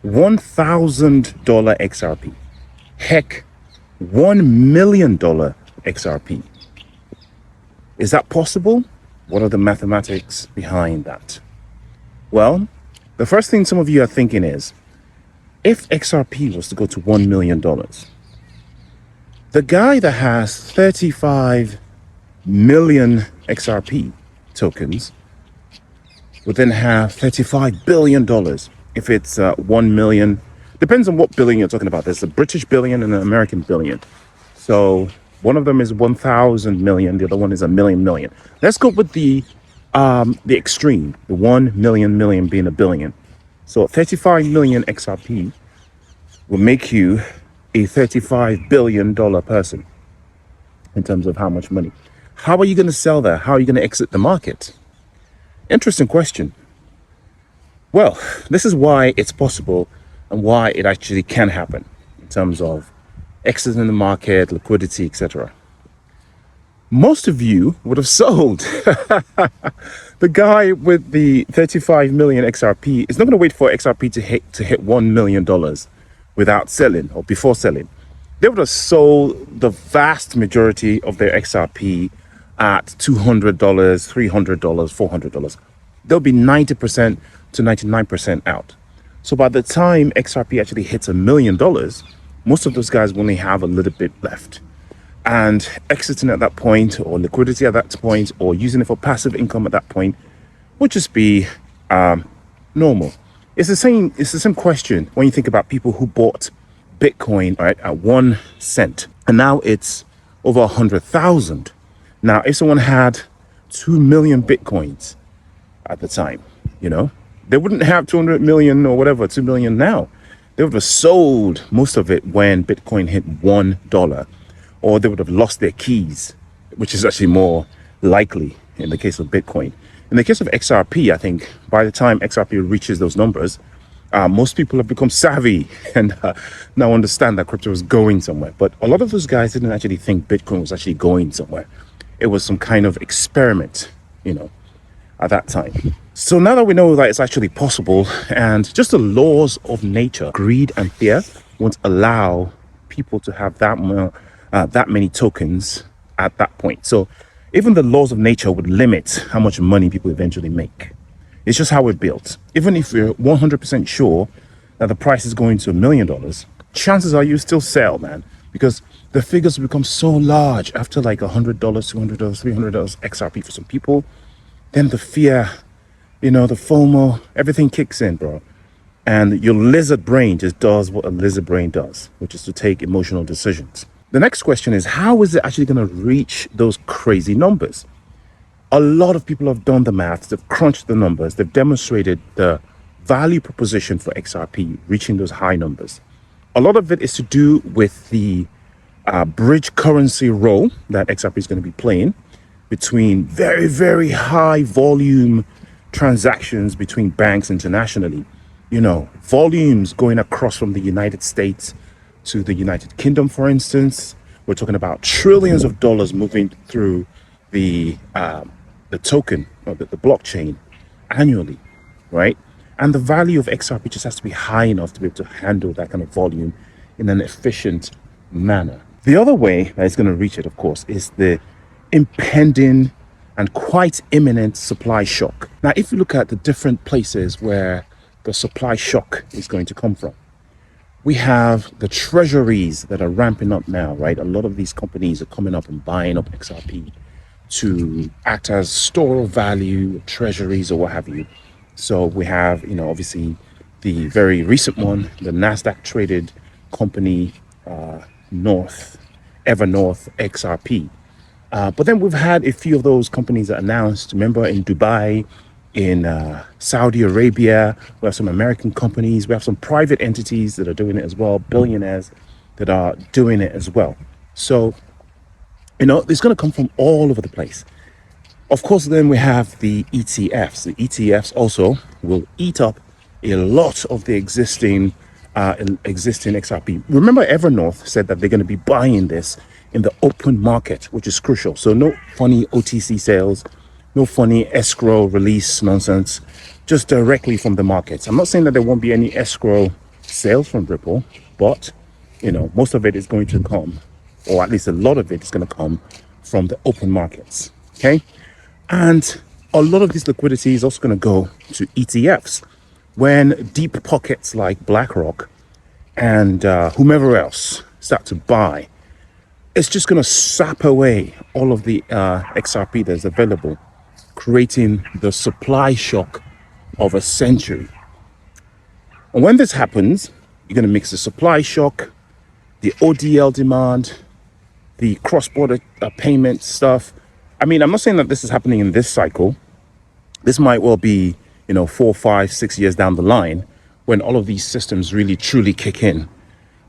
$1,000 XRP. Heck, $1 million XRP. Is that possible? What are the mathematics behind that? Well, the first thing some of you are thinking is, if XRP was to go to $1 million, the guy that has 35 million XRP tokens would then have $35 billion. If it's 1 million, depends on what billion you're talking about. There's a British billion and an American billion. So one of them is 1,000 million, the other one is a million. Let's go with the extreme, the 1 million being a billion. So 35 million XRP will make you a $35 billion person in terms of how much money. How are you going to sell that? How are you going to exit the market? Interesting question. Well, this is why it's possible and why it actually can happen in terms of exiting the market, liquidity, etc. Most of you would have sold. The guy with the 35 million XRP is not going to wait for XRP to hit $1 million without selling or before selling. They would have sold the vast majority of their XRP at $200, $300, $400. They'll be 90% to 99% out. So by the time XRP actually hits $1 million, most of those guys will only have a little bit left. And exiting at that point, or liquidity at that point, or using it for passive income at that point would just be normal. It's the same question when you think about people who bought Bitcoin, right, at 1 cent, and now it's over 100,000. Now, if someone had 2 million Bitcoins at the time, they wouldn't have 200 million or whatever, 2 million now. They would have sold most of it when Bitcoin hit $1, or they would have lost their keys, which is actually more likely in the case of Bitcoin. In the case of XRP, I think by the time XRP reaches those numbers, most people have become savvy and now understand that crypto is going somewhere. But a lot of those guys didn't actually think Bitcoin was actually going somewhere. It was some kind of experiment, at that time. So now that we know that it's actually possible, and just the laws of nature, greed and fear won't allow people to have that many tokens at that point. So even the laws of nature would limit how much money people eventually make. It's just how we're built. Even if you're 100% sure that the price is going to $1 million, chances are you still sell, man, because the figures become so large after like $100, $200, $300 XRP for some people. Then the fear, the FOMO, everything kicks in, bro. And your lizard brain just does what a lizard brain does, which is to take emotional decisions. The next question is, how is it actually going to reach those crazy numbers? A lot of people have done the maths, they've crunched the numbers, they've demonstrated the value proposition for XRP reaching those high numbers. A lot of it is to do with the bridge currency role that XRP is going to be playing between very, very high volume transactions between banks internationally. Volumes going across from the United States to the United Kingdom, for instance. We're talking about trillions of dollars moving through the token or the blockchain annually, right? And the value of XRP just has to be high enough to be able to handle that kind of volume in an efficient manner. The other way that it's going to reach it, of course, is the impending and quite imminent supply shock. Now, if you look at the different places where the supply shock is going to come from, we have the treasuries that are ramping up now, right? A lot of these companies are coming up and buying up XRP to act as store of value, treasuries, or what have you. So we have, obviously the very recent one, the NASDAQ traded company, Evernorth XRP. But then we've had a few of those companies that announced, remember, in Dubai, in Saudi Arabia, we have some American companies, we have some private entities that are doing it as well, billionaires that are doing it as well. So, it's going to come from all over the place. Of course, then we have the ETFs. The ETFs also will eat up a lot of the existing XRP. Remember, Evernorth said that they're going to be buying this in the open market, which is crucial. So no funny OTC sales, no funny escrow release nonsense, just directly from the markets. I'm not saying that there won't be any escrow sales from Ripple, but most of it is going to come, or at least a lot of it is going to come from the open markets. Okay, and a lot of this liquidity is also going to go to ETFs. When deep pockets like BlackRock and whomever else start to buy, it's just going to sap away all of the XRP that's available, creating the supply shock of a century. And when this happens, you're going to mix the supply shock, the ODL demand, the cross-border payment stuff. I mean, I'm not saying that this is happening in this cycle. This might well be, 4, 5, 6 years down the line when all of these systems really, truly kick in.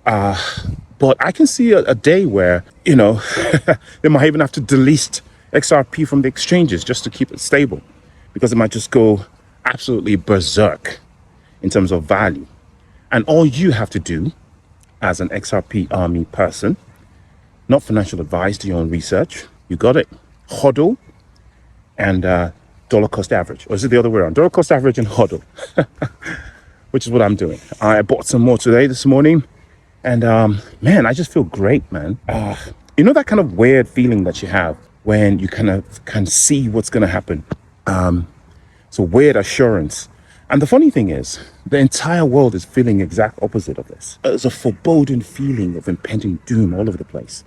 But I can see a day where, they might even have to delist XRP from the exchanges just to keep it stable, because it might just go absolutely berserk in terms of value. And all you have to do as an XRP army person, not financial advice, do your own research. You got it. HODL and dollar cost average. Or is it the other way around? Dollar cost average and HODL, which is what I'm doing. I bought some more this morning. And man, I just feel great, man. That kind of weird feeling that you have when you kind of can see what's going to happen. It's a weird assurance. And the funny thing is, the entire world is feeling exact opposite of this. There's a foreboding feeling of impending doom all over the place.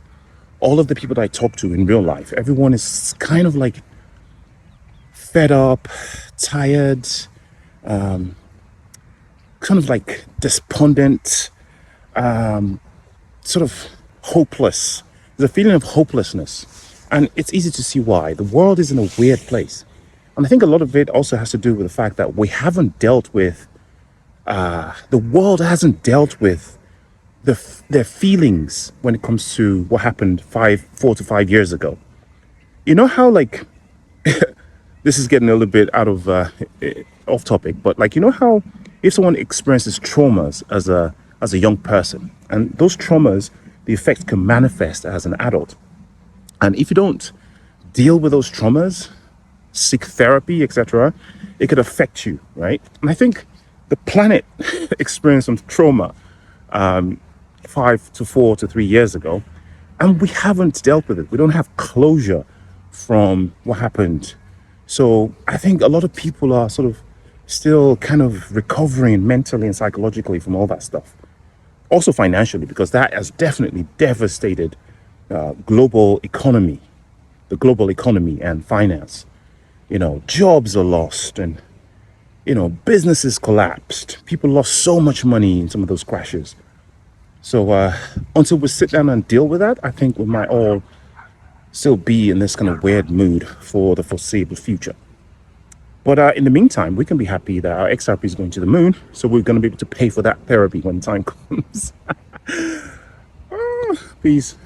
All of the people that I talk to in real life, everyone is kind of like fed up, tired, kind of like despondent, sort of hopeless. There's a feeling of hopelessness. And it's easy to see why. The world is in a weird place. And I think a lot of it also has to do with the fact that we haven't dealt with, the world hasn't dealt with their feelings when it comes to what happened 4 to 5 years ago. You know how, like, this is getting a little bit out of off topic, but like, how if someone experiences traumas as a young person, and those traumas, the effects can manifest as an adult. And if you don't deal with those traumas, seek therapy, etc., it could affect you, right? And I think the planet experienced some trauma 5 to 4 to 3 years ago, and we haven't dealt with it. We don't have closure from what happened. So I think a lot of people are sort of still kind of recovering mentally and psychologically from all that stuff. Also financially, because that has definitely devastated global economy, the global economy and finance. Jobs are lost and, businesses collapsed. People lost so much money in some of those crashes. So until we sit down and deal with that, I think we might all still be in this kind of weird mood for the foreseeable future. But in the meantime, we can be happy that our XRP is going to the moon. So we're going to be able to pay for that therapy when time comes. Peace.